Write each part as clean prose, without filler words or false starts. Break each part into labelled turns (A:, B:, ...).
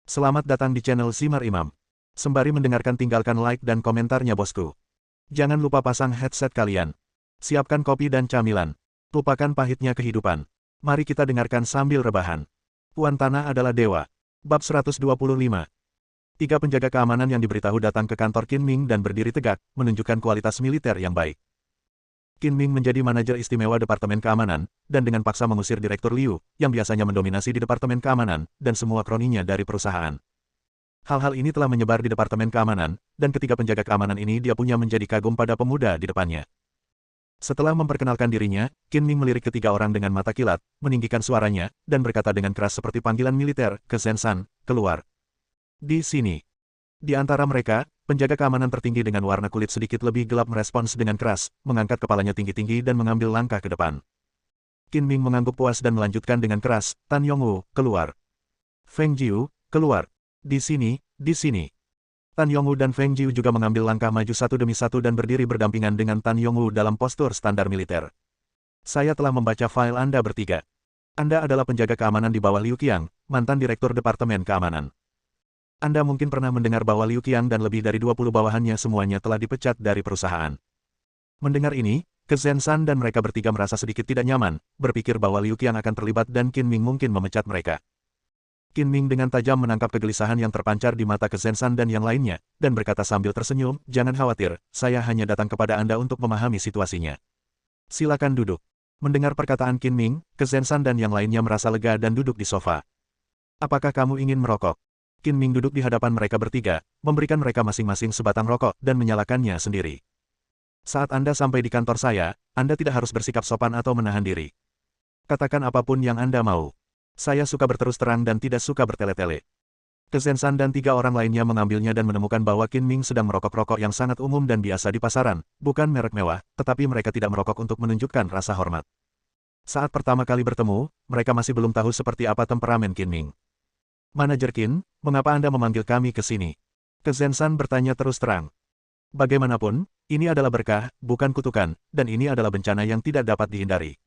A: Selamat datang di channel Zimar Imam. Sembari mendengarkan tinggalkan like dan komentarnya bosku. Jangan lupa pasang headset kalian. Siapkan kopi dan camilan. Lupakan pahitnya kehidupan. Mari kita dengarkan sambil rebahan. Tuan Tanah adalah dewa. Bab 125. Tiga penjaga keamanan yang diberitahu datang ke kantor Qin Ming dan berdiri tegak, menunjukkan kualitas militer yang baik. Qin Ming menjadi manajer istimewa Departemen Keamanan, dan dengan paksa mengusir Direktur Liu, yang biasanya mendominasi di Departemen Keamanan, dan semua kroninya dari perusahaan. Hal-hal ini telah menyebar di Departemen Keamanan, dan ketiga penjaga keamanan ini dia punya menjadi kagum pada pemuda di depannya. Setelah memperkenalkan dirinya, Qin Ming melirik ketiga orang dengan mata kilat, meninggikan suaranya, dan berkata dengan keras seperti panggilan militer, ke Zhen San, keluar. Di sini. Di antara mereka, penjaga keamanan tertinggi dengan warna kulit sedikit lebih gelap merespons dengan keras, mengangkat kepalanya tinggi-tinggi dan mengambil langkah ke depan. Qin Ming mengangguk puas dan melanjutkan dengan keras, Tan Yongwu, keluar. Feng Jiu, keluar. Di sini, di sini. Tan Yongwu dan Feng Jiu juga mengambil langkah maju satu demi satu dan berdiri berdampingan dengan Tan Yongwu dalam postur standar militer. Saya telah membaca file Anda bertiga. Anda adalah penjaga keamanan di bawah Liu Qiang, mantan Direktur Departemen Keamanan. Anda mungkin pernah mendengar bahwa Liu Qiang dan lebih dari 20 bawahannya semuanya telah dipecat dari perusahaan. Mendengar ini, Zhen San dan mereka bertiga merasa sedikit tidak nyaman, berpikir bahwa Liu Qiang akan terlibat dan Qin Ming mungkin memecat mereka. Qin Ming dengan tajam menangkap kegelisahan yang terpancar di mata Zhen San dan yang lainnya, dan berkata sambil tersenyum, jangan khawatir, saya hanya datang kepada Anda untuk memahami situasinya. Silakan duduk. Mendengar perkataan Qin Ming, Zhen San dan yang lainnya merasa lega dan duduk di sofa. Apakah kamu ingin merokok? Qin Ming duduk di hadapan mereka bertiga, memberikan mereka masing-masing sebatang rokok dan menyalakannya sendiri. Saat Anda sampai di kantor saya, Anda tidak harus bersikap sopan atau menahan diri. Katakan apapun yang Anda mau. Saya suka berterus terang dan tidak suka bertele-tele. Zhen San dan tiga orang lainnya mengambilnya dan menemukan bahwa Qin Ming sedang merokok rokok yang sangat umum dan biasa di pasaran, bukan merek mewah, tetapi mereka tidak merokok untuk menunjukkan rasa hormat. Saat pertama kali bertemu, mereka masih belum tahu seperti apa temperamen Qin Ming. Manajer Qin, mengapa Anda memanggil kami ke sini? Zhen San bertanya terus terang. Bagaimanapun, ini adalah berkah, bukan kutukan, dan ini adalah bencana yang tidak dapat dihindari.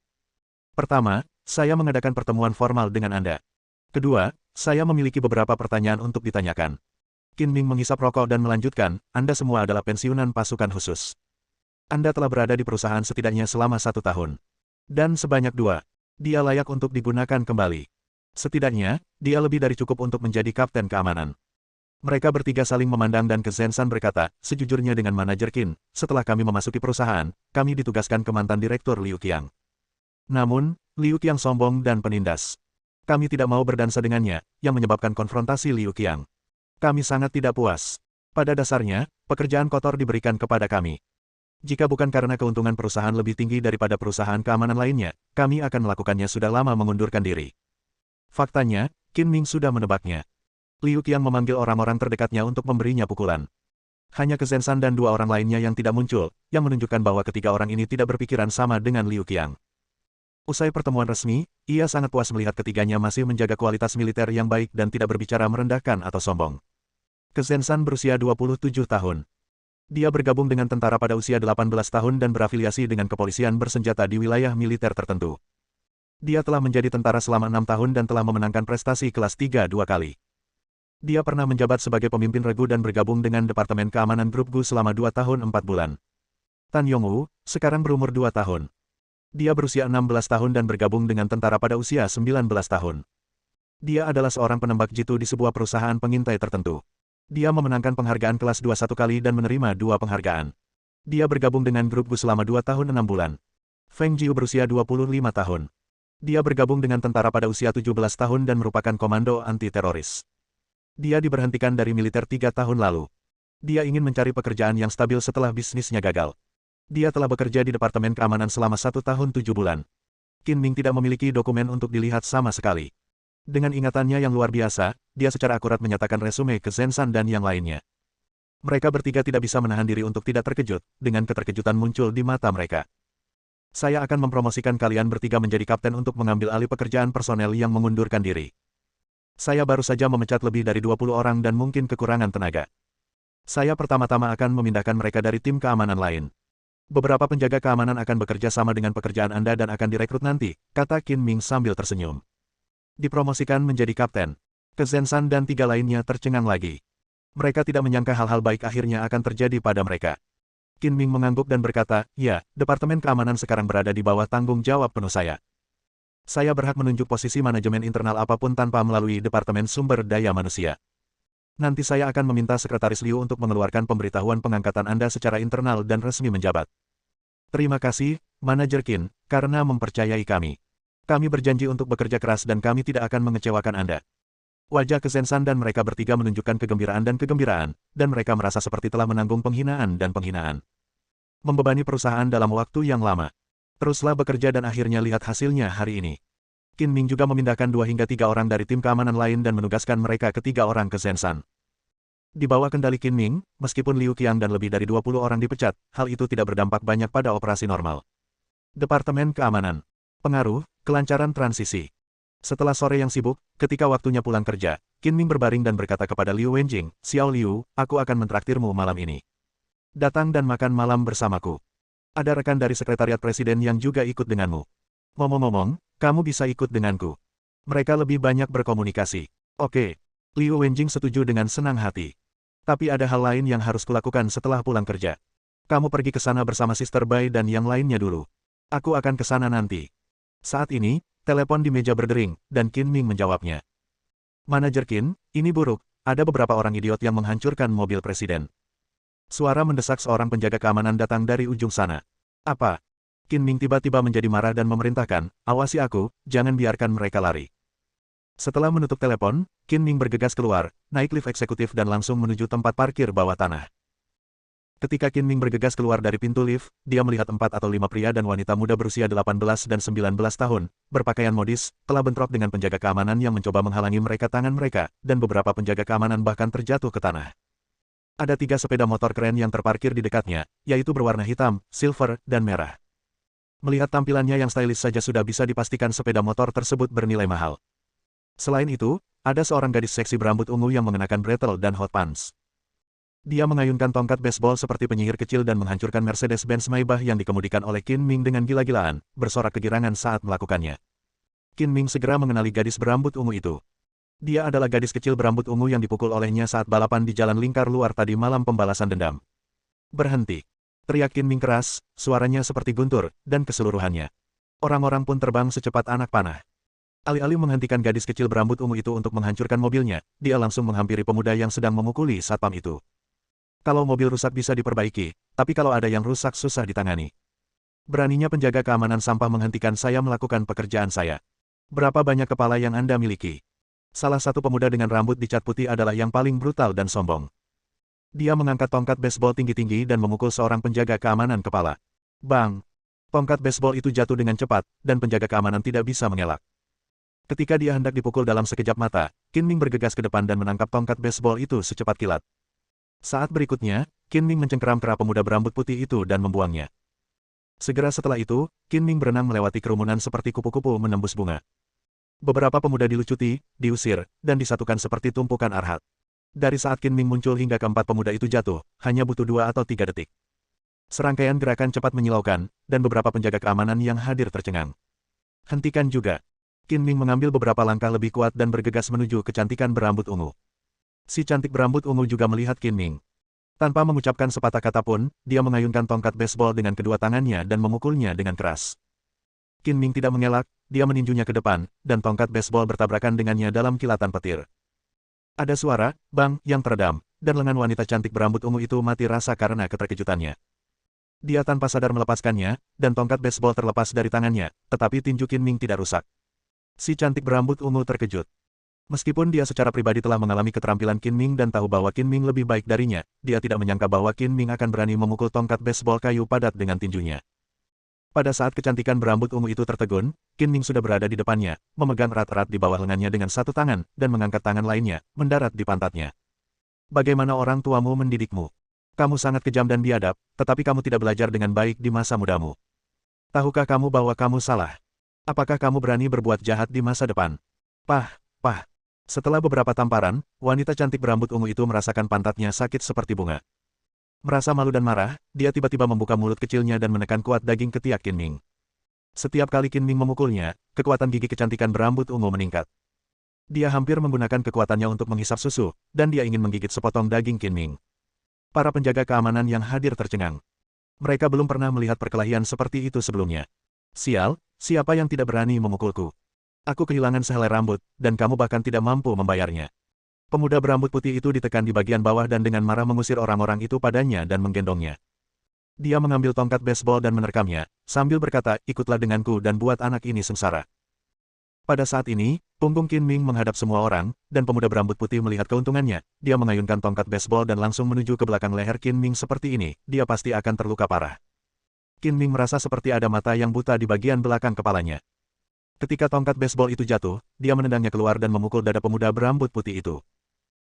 A: Pertama, saya mengadakan pertemuan formal dengan Anda. Kedua, saya memiliki beberapa pertanyaan untuk ditanyakan. Qin Ming menghisap rokok dan melanjutkan, Anda semua adalah pensiunan pasukan khusus. Anda telah berada di perusahaan setidaknya selama 1 tahun. Dan sebanyak 2. Dia layak untuk digunakan kembali. Setidaknya, dia lebih dari cukup untuk menjadi kapten keamanan. Mereka bertiga saling memandang dan Zhen San berkata, sejujurnya dengan manajer Qin, setelah kami memasuki perusahaan, kami ditugaskan ke mantan Direktur Liu Qiang. Namun, Liu Qiang sombong dan penindas. Kami tidak mau berdansa dengannya, yang menyebabkan konfrontasi Liu Qiang. Kami sangat tidak puas. Pada dasarnya, pekerjaan kotor diberikan kepada kami. Jika bukan karena keuntungan perusahaan lebih tinggi daripada perusahaan keamanan lainnya, kami akan melakukannya sudah lama mengundurkan diri. Faktanya, Qin Ming sudah menebaknya. Liu Qiang memanggil orang-orang terdekatnya untuk memberinya pukulan. Hanya Zhen San dan 2 orang lainnya yang tidak muncul, yang menunjukkan bahwa ketiga orang ini tidak berpikiran sama dengan Liu Qiang. Usai pertemuan resmi, ia sangat puas melihat ketiganya masih menjaga kualitas militer yang baik dan tidak berbicara merendahkan atau sombong. Zhen San berusia 27 tahun. Dia bergabung dengan tentara pada usia 18 tahun dan berafiliasi dengan kepolisian bersenjata di wilayah militer tertentu. Dia telah menjadi tentara selama 6 tahun dan telah memenangkan prestasi kelas 3 2 kali. Dia pernah menjabat sebagai pemimpin regu dan bergabung dengan Departemen Keamanan Grup Gu selama 2 tahun 4 bulan. Tan Yongwu, sekarang berumur 2 tahun. Dia berusia 16 tahun dan bergabung dengan tentara pada usia 19 tahun. Dia adalah seorang penembak jitu di sebuah perusahaan pengintai tertentu. Dia memenangkan penghargaan kelas 2 1 kali dan menerima 2 penghargaan. Dia bergabung dengan Grup Gu selama 2 tahun 6 bulan. Feng Jiu berusia 25 tahun. Dia bergabung dengan tentara pada usia 17 tahun dan merupakan komando anti-teroris. Dia diberhentikan dari militer 3 tahun lalu. Dia ingin mencari pekerjaan yang stabil setelah bisnisnya gagal. Dia telah bekerja di Departemen Keamanan selama 1 tahun 7 bulan. Qin Ming tidak memiliki dokumen untuk dilihat sama sekali. Dengan ingatannya yang luar biasa, dia secara akurat menyatakan resume ke Zhen San dan yang lainnya. Mereka bertiga tidak bisa menahan diri untuk tidak terkejut, dengan keterkejutan muncul di mata mereka. Saya akan mempromosikan kalian bertiga menjadi kapten untuk mengambil alih pekerjaan personel yang mengundurkan diri. Saya baru saja memecat lebih dari 20 orang dan mungkin kekurangan tenaga. Saya pertama-tama akan memindahkan mereka dari tim keamanan lain. Beberapa penjaga keamanan akan bekerja sama dengan pekerjaan Anda dan akan direkrut nanti, kata Qin Ming sambil tersenyum. Dipromosikan menjadi kapten. Zensan dan tiga lainnya tercengang lagi. Mereka tidak menyangka hal-hal baik akhirnya akan terjadi pada mereka. Qin Ming mengangguk dan berkata, ya, Departemen Keamanan sekarang berada di bawah tanggung jawab penuh saya. Saya berhak menunjuk posisi manajemen internal apapun tanpa melalui Departemen Sumber Daya Manusia. Nanti saya akan meminta Sekretaris Liu untuk mengeluarkan pemberitahuan pengangkatan Anda secara internal dan resmi menjabat. Terima kasih, Manajer Qin, karena mempercayai kami. Kami berjanji untuk bekerja keras dan kami tidak akan mengecewakan Anda. Wajah Zensan dan mereka bertiga menunjukkan kegembiraan, dan mereka merasa seperti telah menanggung penghinaan dan penghinaan. Membebani perusahaan dalam waktu yang lama. Teruslah bekerja dan akhirnya lihat hasilnya hari ini. Qin Ming juga memindahkan 2 hingga 3 orang dari tim keamanan lain dan menugaskan mereka ke 3 orang ke Zensan. Di bawah kendali Qin Ming, meskipun Liu Qiang dan lebih dari 20 orang dipecat, hal itu tidak berdampak banyak pada operasi normal. Departemen Keamanan. Pengaruh, kelancaran transisi. Setelah sore yang sibuk, ketika waktunya pulang kerja, Qin Ming berbaring dan berkata kepada Liu Wenjing, Xiao Liu, aku akan mentraktirmu malam ini. Datang dan makan malam bersamaku. Ada rekan dari Sekretariat Presiden yang juga ikut denganmu. Ngomong-ngomong, kamu bisa ikut denganku. Mereka lebih banyak berkomunikasi. Oke. Liu Wenjing setuju dengan senang hati. Tapi ada hal lain yang harus kulakukan setelah pulang kerja. Kamu pergi ke sana bersama Sister Bai dan yang lainnya dulu. Aku akan ke sana nanti. Saat ini, telepon di meja berdering, dan Qin Ming menjawabnya. Manajer Qin, ini buruk, ada beberapa orang idiot yang menghancurkan mobil presiden. Suara mendesak seorang penjaga keamanan datang dari ujung sana. Apa? Qin Ming tiba-tiba menjadi marah dan memerintahkan, awasi aku, jangan biarkan mereka lari. Setelah menutup telepon, Qin Ming bergegas keluar, naik lift eksekutif dan langsung menuju tempat parkir bawah tanah. Ketika Qin Ming bergegas keluar dari pintu lift, dia melihat 4 atau 5 pria dan wanita muda berusia 18 dan 19 tahun, berpakaian modis, telah bentrok dengan penjaga keamanan yang mencoba menghalangi mereka tangan mereka, dan beberapa penjaga keamanan bahkan terjatuh ke tanah. Ada 3 sepeda motor keren yang terparkir di dekatnya, yaitu berwarna hitam, silver, dan merah. Melihat tampilannya yang stylish saja sudah bisa dipastikan sepeda motor tersebut bernilai mahal. Selain itu, ada seorang gadis seksi berambut ungu yang mengenakan bretel dan hot pants. Dia mengayunkan tongkat baseball seperti penyihir kecil dan menghancurkan Mercedes-Benz Maybach yang dikemudikan oleh Qin Ming dengan gila-gilaan, bersorak kegirangan saat melakukannya. Qin Ming segera mengenali gadis berambut ungu itu. Dia adalah gadis kecil berambut ungu yang dipukul olehnya saat balapan di jalan lingkar luar tadi malam pembalasan dendam. Berhenti! Teriak Qin Ming keras, suaranya seperti guntur, dan keseluruhannya. Orang-orang pun terbang secepat anak panah. Alih-alih menghentikan gadis kecil berambut ungu itu untuk menghancurkan mobilnya, dia langsung menghampiri pemuda yang sedang memukuli satpam itu. Kalau mobil rusak bisa diperbaiki, tapi kalau ada yang rusak susah ditangani. Beraninya penjaga keamanan sampah menghentikan saya melakukan pekerjaan saya. Berapa banyak kepala yang Anda miliki? Salah satu pemuda dengan rambut dicat putih adalah yang paling brutal dan sombong. Dia mengangkat tongkat baseball tinggi-tinggi dan memukul seorang penjaga keamanan kepala. Bang! Tongkat baseball itu jatuh dengan cepat, dan penjaga keamanan tidak bisa mengelak. Ketika dia hendak dipukul dalam sekejap mata, Qin Ming bergegas ke depan dan menangkap tongkat baseball itu secepat kilat. Saat berikutnya, Qin Ming mencengkeram kera pemuda berambut putih itu dan membuangnya. Segera setelah itu, Qin Ming berenang melewati kerumunan seperti kupu-kupu menembus bunga. Beberapa pemuda dilucuti, diusir, dan disatukan seperti tumpukan arhat. Dari saat Qin Ming muncul hingga keempat pemuda itu jatuh, hanya butuh 2 atau 3 detik. Serangkaian gerakan cepat menyilaukan, dan beberapa penjaga keamanan yang hadir tercengang. Hentikan juga. Qin Ming mengambil beberapa langkah lebih kuat dan bergegas menuju kecantikan berambut ungu. Si cantik berambut ungu juga melihat Qin Ming. Tanpa mengucapkan sepatah kata pun, dia mengayunkan tongkat baseball dengan kedua tangannya dan memukulnya dengan keras. Qin Ming tidak mengelak, dia meninjunya ke depan, dan tongkat baseball bertabrakan dengannya dalam kilatan petir. Ada suara, bang, yang teredam, dan lengan wanita cantik berambut ungu itu mati rasa karena keterkejutannya. Dia tanpa sadar melepaskannya, dan tongkat baseball terlepas dari tangannya, tetapi tinju Qin Ming tidak rusak. Si cantik berambut ungu terkejut. Meskipun dia secara pribadi telah mengalami keterampilan Qin Ming dan tahu bahwa Qin Ming lebih baik darinya, dia tidak menyangka bahwa Qin Ming akan berani memukul tongkat baseball kayu padat dengan tinjunya. Pada saat kecantikan berambut ungu itu tertegun, Qin Ming sudah berada di depannya, memegang erat-erat di bawah lengannya dengan satu tangan, dan mengangkat tangan lainnya, mendarat di pantatnya. Bagaimana orang tuamu mendidikmu? Kamu sangat kejam dan biadab, tetapi kamu tidak belajar dengan baik di masa mudamu. Tahukah kamu bahwa kamu salah? Apakah kamu berani berbuat jahat di masa depan? Pah! Setelah beberapa tamparan, wanita cantik berambut ungu itu merasakan pantatnya sakit seperti bunga. Merasa malu dan marah, dia tiba-tiba membuka mulut kecilnya dan menekan kuat daging ketiak Qin Ming. Setiap kali Qin Ming memukulnya, kekuatan gigi kecantikan berambut ungu meningkat. Dia hampir menggunakan kekuatannya untuk menghisap susu, dan dia ingin menggigit sepotong daging Qin Ming. Para penjaga keamanan yang hadir tercengang. Mereka belum pernah melihat perkelahian seperti itu sebelumnya. Sial, siapa yang tidak berani memukulku? Aku kehilangan sehelai rambut, dan kamu bahkan tidak mampu membayarnya. Pemuda berambut putih itu ditekan di bagian bawah dan dengan marah mengusir orang-orang itu padanya dan menggendongnya. Dia mengambil tongkat baseball dan menerkamnya, sambil berkata, ikutlah denganku dan buat anak ini sengsara. Pada saat ini, punggung Qin Ming menghadap semua orang, dan pemuda berambut putih melihat keuntungannya. Dia mengayunkan tongkat baseball dan langsung menuju ke belakang leher Qin Ming seperti ini, dia pasti akan terluka parah. Qin Ming merasa seperti ada mata yang buta di bagian belakang kepalanya. Ketika tongkat baseball itu jatuh, dia menendangnya keluar dan memukul dada pemuda berambut putih itu.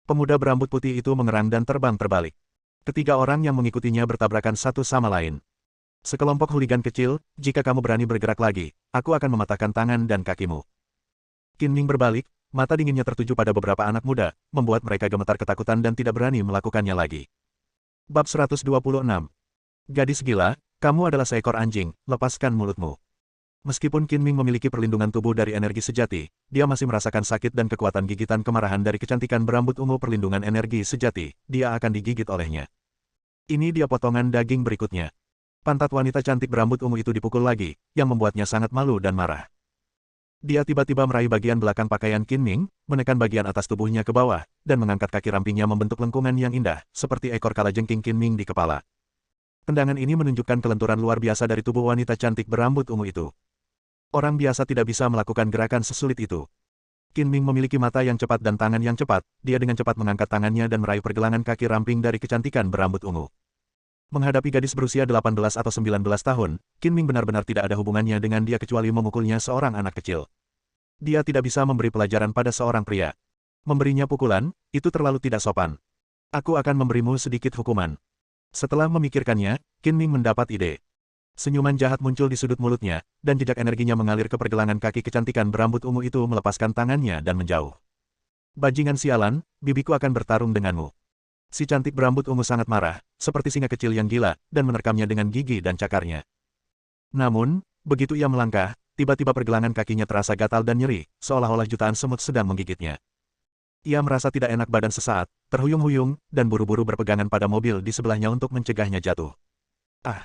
A: Pemuda berambut putih itu mengerang dan terbang terbalik. Ketiga orang yang mengikutinya bertabrakan satu sama lain. Sekelompok hooligan kecil, jika kamu berani bergerak lagi, aku akan mematahkan tangan dan kakimu. Qin Ming berbalik, mata dinginnya tertuju pada beberapa anak muda, membuat mereka gemetar ketakutan dan tidak berani melakukannya lagi. Bab 126. Gadis gila, kamu adalah seekor anjing, lepaskan mulutmu. Meskipun Qin Ming memiliki perlindungan tubuh dari energi sejati, dia masih merasakan sakit dan kekuatan gigitan kemarahan dari kecantikan berambut ungu perlindungan energi sejati, dia akan digigit olehnya. Ini dia potongan daging berikutnya. Pantat wanita cantik berambut ungu itu dipukul lagi, yang membuatnya sangat malu dan marah. Dia tiba-tiba meraih bagian belakang pakaian Qin Ming, menekan bagian atas tubuhnya ke bawah, dan mengangkat kaki rampingnya membentuk lengkungan yang indah, seperti ekor kalajengking Qin Ming di kepala. Tendangan ini menunjukkan kelenturan luar biasa dari tubuh wanita cantik berambut ungu itu. Orang biasa tidak bisa melakukan gerakan sesulit itu. Qin Ming memiliki mata yang cepat dan tangan yang cepat, dia dengan cepat mengangkat tangannya dan meraih pergelangan kaki ramping dari kecantikan berambut ungu. Menghadapi gadis berusia 18 atau 19 tahun, Qin Ming benar-benar tidak ada hubungannya dengan dia kecuali memukulnya seorang anak kecil. Dia tidak bisa memberi pelajaran pada seorang pria. Memberinya pukulan, itu terlalu tidak sopan. Aku akan memberimu sedikit hukuman. Setelah memikirkannya, Qin Ming mendapat ide. Senyuman jahat muncul di sudut mulutnya, dan jejak energinya mengalir ke pergelangan kaki kecantikan berambut ungu itu melepaskan tangannya dan menjauh. Bajingan sialan, bibiku akan bertarung denganmu. Si cantik berambut ungu sangat marah, seperti singa kecil yang gila, dan menerkamnya dengan gigi dan cakarnya. Namun, begitu ia melangkah, tiba-tiba pergelangan kakinya terasa gatal dan nyeri, seolah-olah jutaan semut sedang menggigitnya. Ia merasa tidak enak badan sesaat, terhuyung-huyung, dan buru-buru berpegangan pada mobil di sebelahnya untuk mencegahnya jatuh. Ah!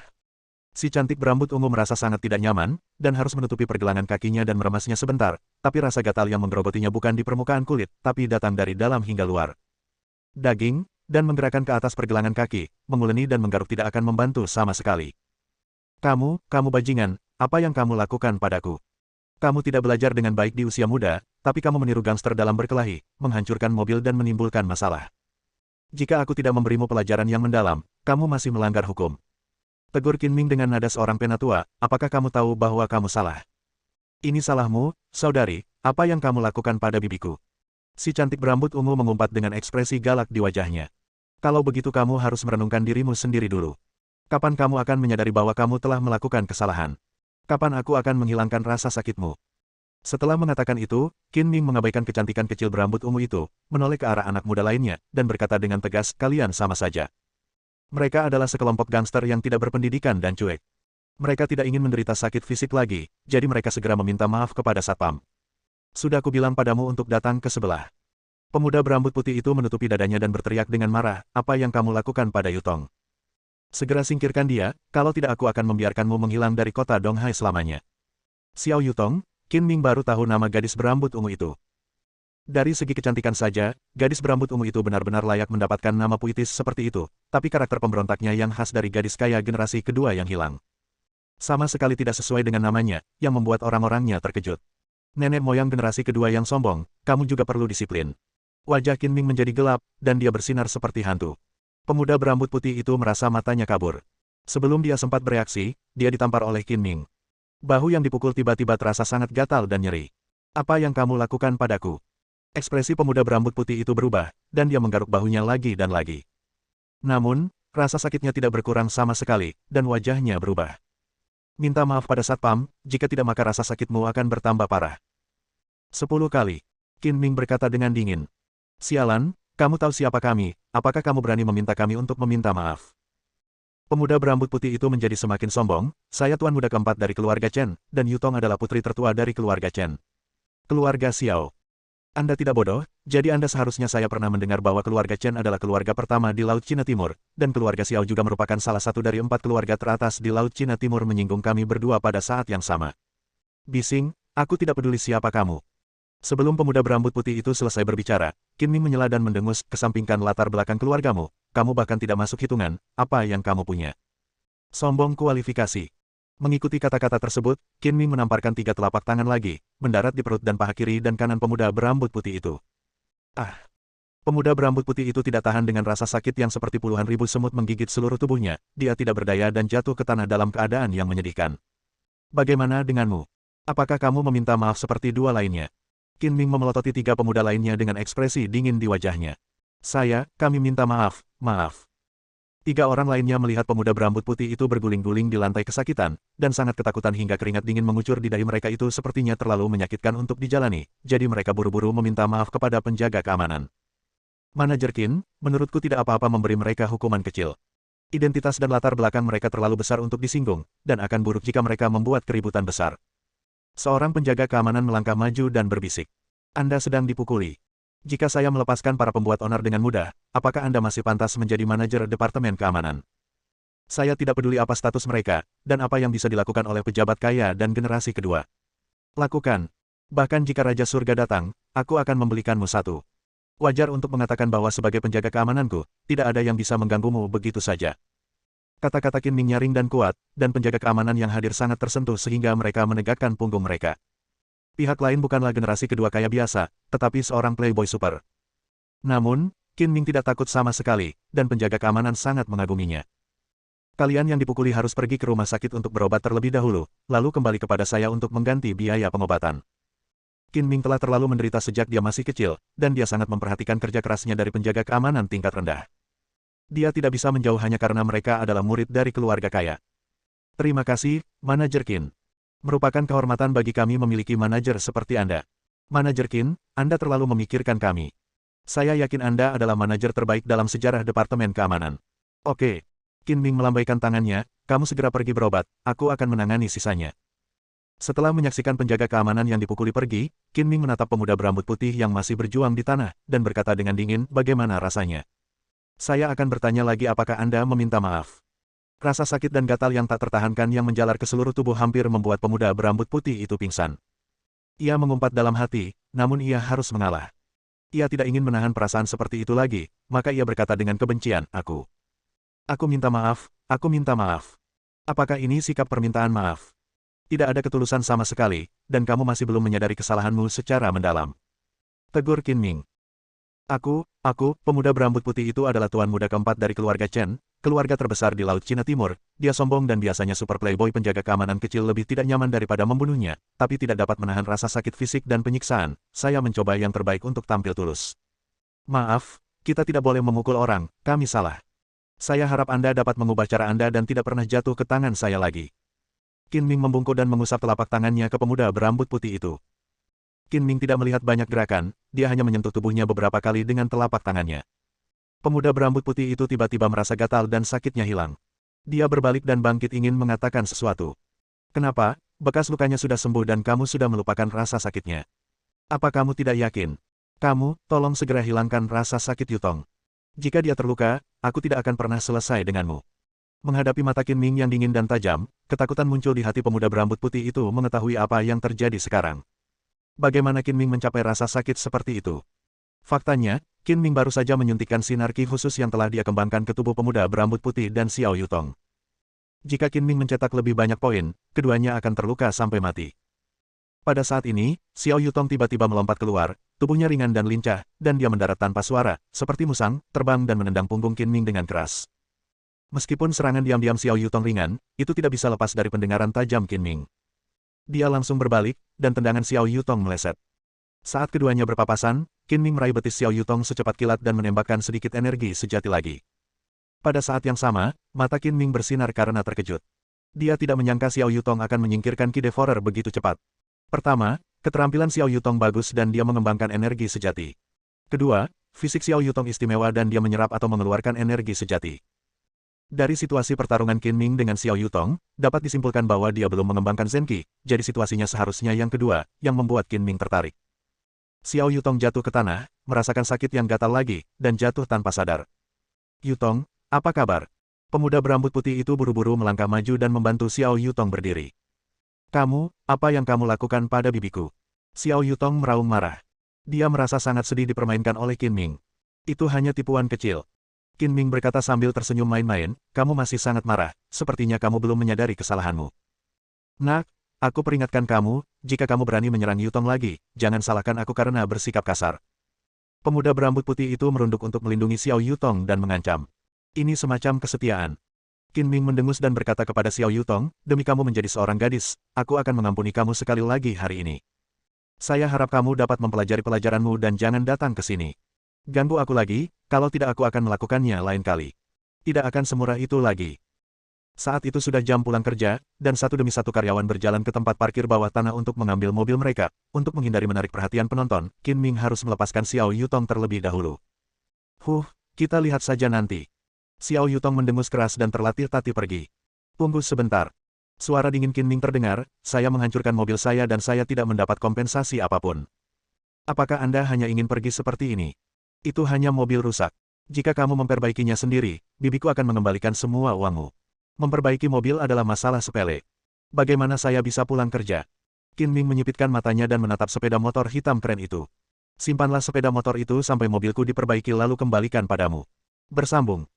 A: Si cantik berambut ungu merasa sangat tidak nyaman, dan harus menutupi pergelangan kakinya dan meremasnya sebentar, tapi rasa gatal yang menggerogotinya bukan di permukaan kulit, tapi datang dari dalam hingga luar. Daging, dan menggerakkan ke atas pergelangan kaki, menguleni dan menggaruk tidak akan membantu sama sekali. Kamu bajingan, apa yang kamu lakukan padaku? Kamu tidak belajar dengan baik di usia muda, tapi kamu meniru gangster dalam berkelahi, menghancurkan mobil dan menimbulkan masalah. Jika aku tidak memberimu pelajaran yang mendalam, kamu masih melanggar hukum. Tegur Qin Ming dengan nada seorang penatua, apakah kamu tahu bahwa kamu salah? Ini salahmu, saudari, apa yang kamu lakukan pada bibiku? Si cantik berambut ungu mengumpat dengan ekspresi galak di wajahnya. Kalau begitu kamu harus merenungkan dirimu sendiri dulu. Kapan kamu akan menyadari bahwa kamu telah melakukan kesalahan? Kapan aku akan menghilangkan rasa sakitmu? Setelah mengatakan itu, Qin Ming mengabaikan kecantikan kecil berambut ungu itu, menoleh ke arah anak muda lainnya, dan berkata dengan tegas, kalian sama saja. Mereka adalah sekelompok gangster yang tidak berpendidikan dan cuek. Mereka tidak ingin menderita sakit fisik lagi, jadi mereka segera meminta maaf kepada Satpam. Sudah aku bilang padamu untuk datang ke sebelah. Pemuda berambut putih itu menutupi dadanya dan berteriak dengan marah, apa yang kamu lakukan pada Yutong? Segera singkirkan dia, kalau tidak aku akan membiarkanmu menghilang dari kota Donghai selamanya. Xiao Yutong, Qin Ming baru tahu nama gadis berambut ungu itu. Dari segi kecantikan saja, gadis berambut ungu itu benar-benar layak mendapatkan nama puitis seperti itu, tapi karakter pemberontaknya yang khas dari gadis kaya generasi kedua yang hilang. Sama sekali tidak sesuai dengan namanya, yang membuat orang-orangnya terkejut. Nenek moyang generasi kedua yang sombong, kamu juga perlu disiplin. Wajah Qin Ming menjadi gelap, dan dia bersinar seperti hantu. Pemuda berambut putih itu merasa matanya kabur. Sebelum dia sempat bereaksi, dia ditampar oleh Qin Ming. Bahu yang dipukul tiba-tiba terasa sangat gatal dan nyeri. Apa yang kamu lakukan padaku? Ekspresi pemuda berambut putih itu berubah, dan dia menggaruk bahunya lagi dan lagi. Namun, rasa sakitnya tidak berkurang sama sekali, dan wajahnya berubah. Minta maaf pada Satpam, jika tidak maka rasa sakitmu akan bertambah parah. 10 kali. Qin Ming berkata dengan dingin. Sialan, kamu tahu siapa kami, apakah kamu berani meminta kami untuk meminta maaf? Pemuda berambut putih itu menjadi semakin sombong, saya tuan muda keempat dari keluarga Chen, dan Yutong adalah putri tertua dari keluarga Chen. Keluarga Xiao. Anda tidak bodoh, jadi Anda seharusnya saya pernah mendengar bahwa keluarga Chen adalah keluarga pertama di Laut Cina Timur, dan keluarga Xiao juga merupakan salah satu dari 4 keluarga teratas di Laut Cina Timur menyinggung kami berdua pada saat yang sama. Bising, aku tidak peduli siapa kamu. Sebelum pemuda berambut putih itu selesai berbicara, Qin Ming menyela dan mendengus, kesampingkan latar belakang keluargamu, kamu bahkan tidak masuk hitungan, apa yang kamu punya. Sombong kualifikasi. Mengikuti kata-kata tersebut, Qin Ming menamparkan 3 telapak tangan lagi, mendarat di perut dan paha kiri dan kanan pemuda berambut putih itu. Ah! Pemuda berambut putih itu tidak tahan dengan rasa sakit yang seperti puluhan ribu semut menggigit seluruh tubuhnya, dia tidak berdaya dan jatuh ke tanah dalam keadaan yang menyedihkan. Bagaimana denganmu? Apakah kamu meminta maaf seperti 2 lainnya? Qin Ming memelototi 3 pemuda lainnya dengan ekspresi dingin di wajahnya. Kami minta maaf, maaf. 3 orang lainnya melihat pemuda berambut putih itu berguling-guling di lantai kesakitan, dan sangat ketakutan hingga keringat dingin mengucur di dahi mereka itu sepertinya terlalu menyakitkan untuk dijalani, jadi mereka buru-buru meminta maaf kepada penjaga keamanan. Manajer Qin, menurutku tidak apa-apa memberi mereka hukuman kecil. Identitas dan latar belakang mereka terlalu besar untuk disinggung, dan akan buruk jika mereka membuat keributan besar. Seorang penjaga keamanan melangkah maju dan berbisik. Anda sedang dipukuli. Jika saya melepaskan para pembuat onar dengan mudah, apakah Anda masih pantas menjadi manajer Departemen Keamanan? Saya tidak peduli apa status mereka, dan apa yang bisa dilakukan oleh pejabat kaya dan generasi kedua. Lakukan. Bahkan jika Raja Surga datang, aku akan membelikanmu satu. Wajar untuk mengatakan bahwa sebagai penjaga keamananku, tidak ada yang bisa mengganggumu begitu saja. Kata-kata Qin Ming nyaring dan kuat, dan penjaga keamanan yang hadir sangat tersentuh sehingga mereka menegakkan punggung mereka. Pihak lain bukanlah generasi kedua kaya biasa, tetapi seorang playboy super. Namun, Qin Ming tidak takut sama sekali, dan penjaga keamanan sangat mengaguminya. Kalian yang dipukuli harus pergi ke rumah sakit untuk berobat terlebih dahulu, lalu kembali kepada saya untuk mengganti biaya pengobatan. Qin Ming telah terlalu menderita sejak dia masih kecil, dan dia sangat memperhatikan kerja kerasnya dari penjaga keamanan tingkat rendah. Dia tidak bisa menjauh hanya karena mereka adalah murid dari keluarga kaya. Terima kasih, Manajer Qin. Merupakan kehormatan bagi kami memiliki manajer seperti Anda. Manajer Qin, Anda terlalu memikirkan kami. Saya yakin Anda adalah manajer terbaik dalam sejarah Departemen Keamanan. Oke. Qin Ming melambaikan tangannya, kamu segera pergi berobat, aku akan menangani sisanya. Setelah menyaksikan penjaga keamanan yang dipukuli pergi, Qin Ming menatap pemuda berambut putih yang masih berjuang di tanah, dan berkata dengan dingin, bagaimana rasanya? Saya akan bertanya lagi apakah Anda meminta maaf. Rasa sakit dan gatal yang tak tertahankan yang menjalar ke seluruh tubuh hampir membuat pemuda berambut putih itu pingsan. Ia mengumpat dalam hati, namun ia harus mengalah. Ia tidak ingin menahan perasaan seperti itu lagi, maka ia berkata dengan kebencian, Aku minta maaf, aku minta maaf. Apakah ini sikap permintaan maaf? Tidak ada ketulusan sama sekali, dan kamu masih belum menyadari kesalahanmu secara mendalam. Tegur Qin Ming. Pemuda berambut putih itu adalah tuan muda keempat dari keluarga Chen, keluarga terbesar di Laut Cina Timur. Dia sombong dan biasanya super playboy penjaga keamanan kecil lebih tidak nyaman daripada membunuhnya, tapi tidak dapat menahan rasa sakit fisik dan penyiksaan. Saya mencoba yang terbaik untuk tampil tulus. Maaf, kita tidak boleh memukul orang, kami salah. Saya harap Anda dapat mengubah cara Anda dan tidak pernah jatuh ke tangan saya lagi. Qin Ming membungkuk dan mengusap telapak tangannya ke pemuda berambut putih itu. Qin Ming tidak melihat banyak gerakan, dia hanya menyentuh tubuhnya beberapa kali dengan telapak tangannya. Pemuda berambut putih itu tiba-tiba merasa gatal dan sakitnya hilang. Dia berbalik dan bangkit ingin mengatakan sesuatu. Kenapa? Bekas lukanya sudah sembuh dan kamu sudah melupakan rasa sakitnya. Apa kamu tidak yakin? Kamu, tolong segera hilangkan rasa sakit Yutong. Jika dia terluka, aku tidak akan pernah selesai denganmu. Menghadapi mata Qin Ming yang dingin dan tajam, ketakutan muncul di hati pemuda berambut putih itu mengetahui apa yang terjadi sekarang. Bagaimana Qin Ming mencapai rasa sakit seperti itu? Faktanya, Qin Ming baru saja menyuntikkan sinar ki khusus yang telah dia kembangkan ke tubuh pemuda berambut putih dan Xiao Yutong. Jika Qin Ming mencetak lebih banyak poin, keduanya akan terluka sampai mati. Pada saat ini, Xiao Yutong tiba-tiba melompat keluar, tubuhnya ringan dan lincah, dan dia mendarat tanpa suara, seperti musang, terbang dan menendang punggung Qin Ming dengan keras. Meskipun serangan diam-diam Xiao Yutong ringan, itu tidak bisa lepas dari pendengaran tajam Qin Ming. Dia langsung berbalik, dan tendangan Xiao Yutong meleset. Saat keduanya berpapasan, Qin Ming meraih betis Xiao Yutong secepat kilat dan menembakkan sedikit energi sejati lagi. Pada saat yang sama, mata Qin Ming bersinar karena terkejut. Dia tidak menyangka Xiao Yutong akan menyingkirkan Ki Devourer begitu cepat. Pertama, keterampilan Xiao Yutong bagus dan dia mengembangkan energi sejati. Kedua, fisik Xiao Yutong istimewa dan dia menyerap atau mengeluarkan energi sejati. Dari situasi pertarungan Qin Ming dengan Xiao Yutong, dapat disimpulkan bahwa dia belum mengembangkan Zenki, jadi situasinya seharusnya yang kedua, yang membuat Qin Ming tertarik. Xiao Yutong jatuh ke tanah, merasakan sakit yang gatal lagi, dan jatuh tanpa sadar. Yutong, apa kabar? Pemuda berambut putih itu buru-buru melangkah maju dan membantu Xiao Yutong berdiri. Kamu, apa yang kamu lakukan pada bibiku? Xiao Yutong meraung marah. Dia merasa sangat sedih dipermainkan oleh Qin Ming. Itu hanya tipuan kecil. Qin Ming berkata sambil tersenyum main-main, kamu masih sangat marah, sepertinya kamu belum menyadari kesalahanmu. Nak, aku peringatkan kamu, jika kamu berani menyerang Yutong lagi, jangan salahkan aku karena bersikap kasar. Pemuda berambut putih itu merunduk untuk melindungi Xiao Yutong dan mengancam. Ini semacam kesetiaan. Qin Ming mendengus dan berkata kepada Xiao Yutong, demi kamu menjadi seorang gadis, aku akan mengampuni kamu sekali lagi hari ini. Saya harap kamu dapat mempelajari pelajaranmu dan jangan datang ke sini. Ganggu aku lagi, kalau tidak aku akan melakukannya lain kali. Tidak akan semurah itu lagi. Saat itu sudah jam pulang kerja, dan satu demi satu karyawan berjalan ke tempat parkir bawah tanah untuk mengambil mobil mereka. Untuk menghindari menarik perhatian penonton, Qin Ming harus melepaskan Xiao Yutong terlebih dahulu. Kita lihat saja nanti. Xiao Yutong mendengus keras dan terlatih-tatih pergi. Tunggu sebentar. Suara dingin Qin Ming terdengar, saya menghancurkan mobil saya dan saya tidak mendapat kompensasi apapun. Apakah Anda hanya ingin pergi seperti ini? Itu hanya mobil rusak. Jika kamu memperbaikinya sendiri, bibiku akan mengembalikan semua uangmu. Memperbaiki mobil adalah masalah sepele. Bagaimana saya bisa pulang kerja? Qin Ming menyipitkan matanya dan menatap sepeda motor hitam keren itu. Simpanlah sepeda motor itu sampai mobilku diperbaiki lalu kembalikan padamu. Bersambung.